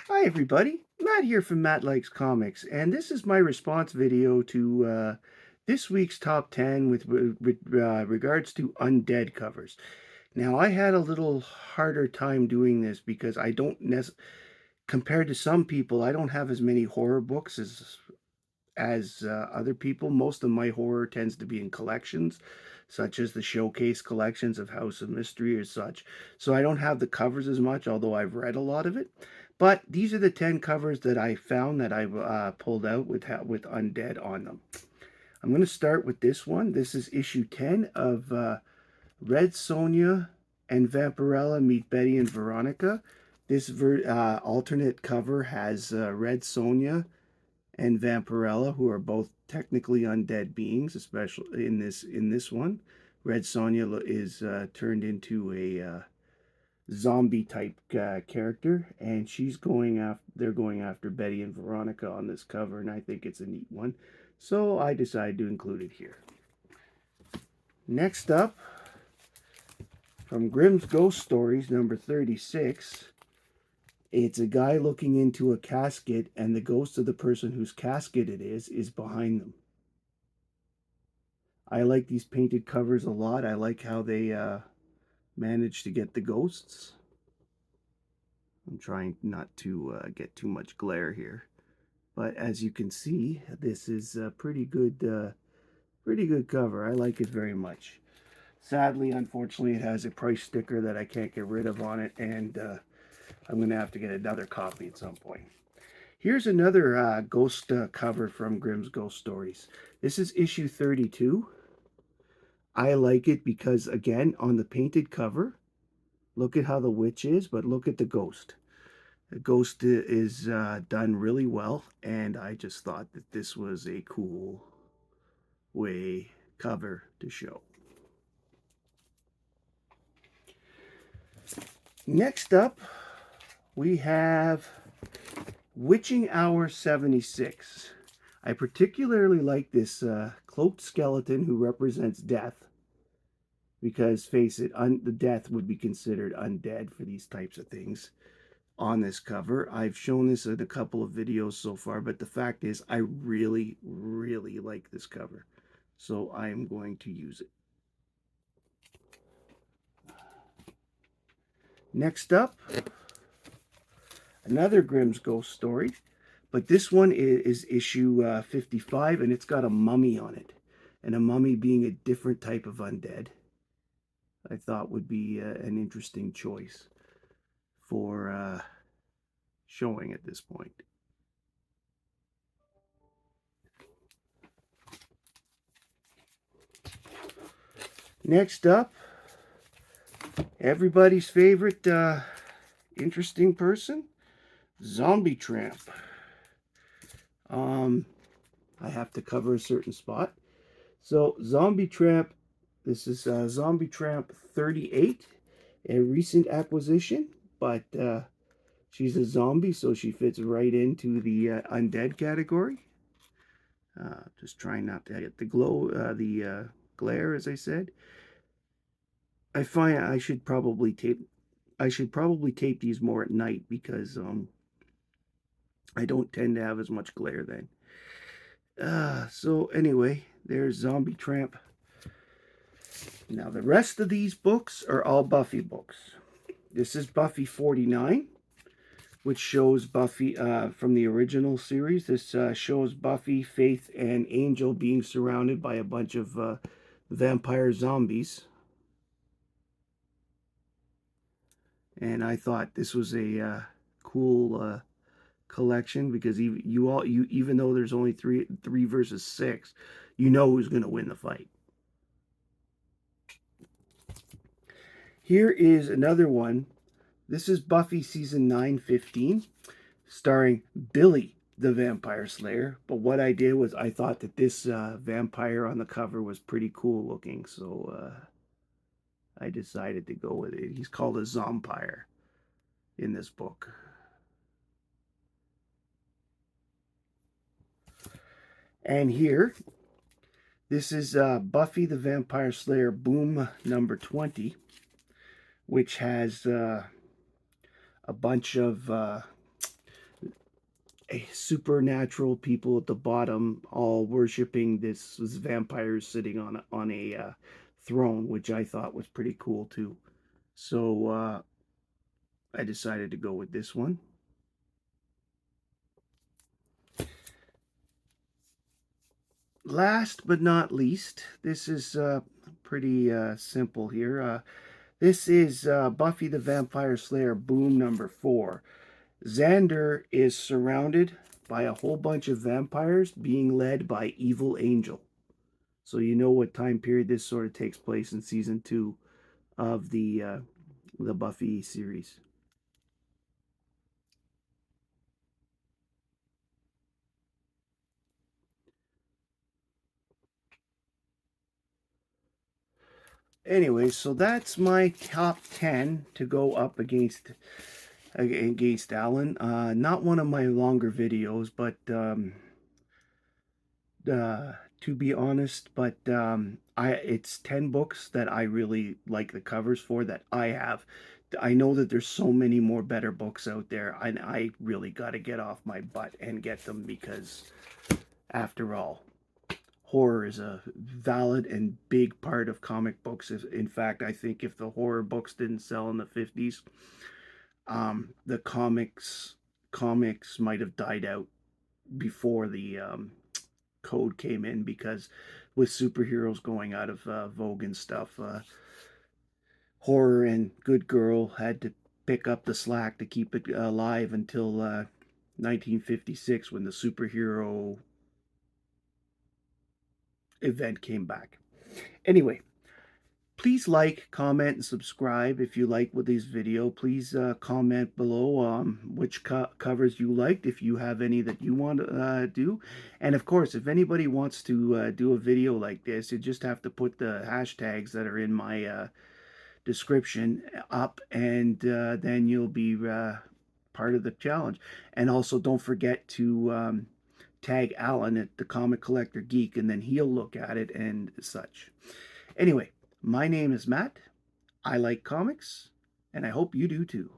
Hi everybody, Matt here from Matt Likes Comics, and this is my response video to this week's top 10 with regards to Undead covers. Now, I had a little harder time doing this because I don't compared to some people, I don't have as many horror books as other people. Most of my horror tends to be in collections, such as the showcase collections of House of Mystery or such. So I don't have the covers as much, although I've read a lot of it. But these are the 10 covers that I found that I've pulled out with Undead on them. I'm going to start with this one. This is issue 10 of Red Sonja and Vampirella Meet Betty and Veronica. This alternate cover has Red Sonja and Vampirella, who are both technically undead beings, especially in this one. Red Sonja is turned into a zombie type character, and they're going after Betty and Veronica on this cover, and I think it's a neat one, so I decided to include it here. Next up, from Grimm's Ghost Stories number 36, it's a guy looking into a casket, and the ghost of the person whose casket it is behind them. I like these painted covers a lot. I like how they manage to get the ghosts. I'm trying not to get too much glare here, but as you can see, this is a pretty good cover. I like it very much. Sadly, unfortunately, it has a price sticker that I can't get rid of on it, and I'm going to have to get another copy at some point. Here's another ghost cover from Grimm's Ghost Stories. This is issue 32. I like it because, again, on the painted cover, look at how the witch is, but look at the ghost. The ghost is done really well, and I just thought that this was a cool way cover to show. Next up, we have Witching Hour 76. I particularly like this cloaked skeleton who represents death, because face it, the death would be considered undead for these types of things on this cover. I've shown this in a couple of videos so far, but the fact is I really, really like this cover. So I am going to use it. Next up, another Grimm's Ghost Story, but this one is issue 55, and it's got a mummy on it. And a mummy being a different type of undead, I thought would be an interesting choice for showing at this point. Next up, everybody's favorite interesting person, Zombie Tramp. I have to cover a certain spot. So Zombie Tramp, this is Zombie Tramp 38, a recent acquisition, but she's a zombie, so she fits right into the undead category. Just trying not to get the glare, as I said. I find I should probably tape these more at night because I don't tend to have as much glare then. So anyway, there's Zombie Tramp. Now the rest of these books are all Buffy books. This is Buffy 49, which shows Buffy from the original series. This shows Buffy, Faith, and Angel being surrounded by a bunch of vampire zombies. And I thought this was a cool collection because even though there's only three versus six, you know who's going to win the fight. Here is another one. This is Buffy season 9/15, starring Billy the Vampire Slayer. But what I did was I thought that this vampire on the cover was pretty cool looking, so I decided to go with it. He's called a zompire in this book. And here, this is Buffy the Vampire Slayer Boom number 20, which has a bunch of supernatural people at the bottom, all worshiping this vampires sitting on a throne, which I thought was pretty cool too. So I decided to go with this one. Last but not least, this is pretty simple here. This is Buffy the Vampire Slayer Boom number 4. Xander is surrounded by a whole bunch of vampires being led by Evil Angel. So you know what time period this sort of takes place in season 2 of the Buffy series. Anyway, so that's my top 10 to go up against Alan. Not one of my longer videos, but to be honest, but I it's 10 books that I really like the covers for that I have. I know that there's so many more better books out there, and I really got to get off my butt and get them because, after all, horror is a valid and big part of comic books. In fact, I think if the horror books didn't sell in the 50s, the comics might have died out before the code came in, because with superheroes going out of vogue and stuff, horror and good girl had to pick up the slack to keep it alive until 1956, when the superhero event came back. Anyway, please like, comment, and subscribe if you like with this video. Please comment below which covers you liked, if you have any that you want to do. And of course, if anybody wants to do a video like this, you just have to put the hashtags that are in my description up, and then you'll be part of the challenge. And also, don't forget to tag Alan at the Comic Collector Geek, and then he'll look at it and such. Anyway, my name is Matt. I like comics, and I hope you do too.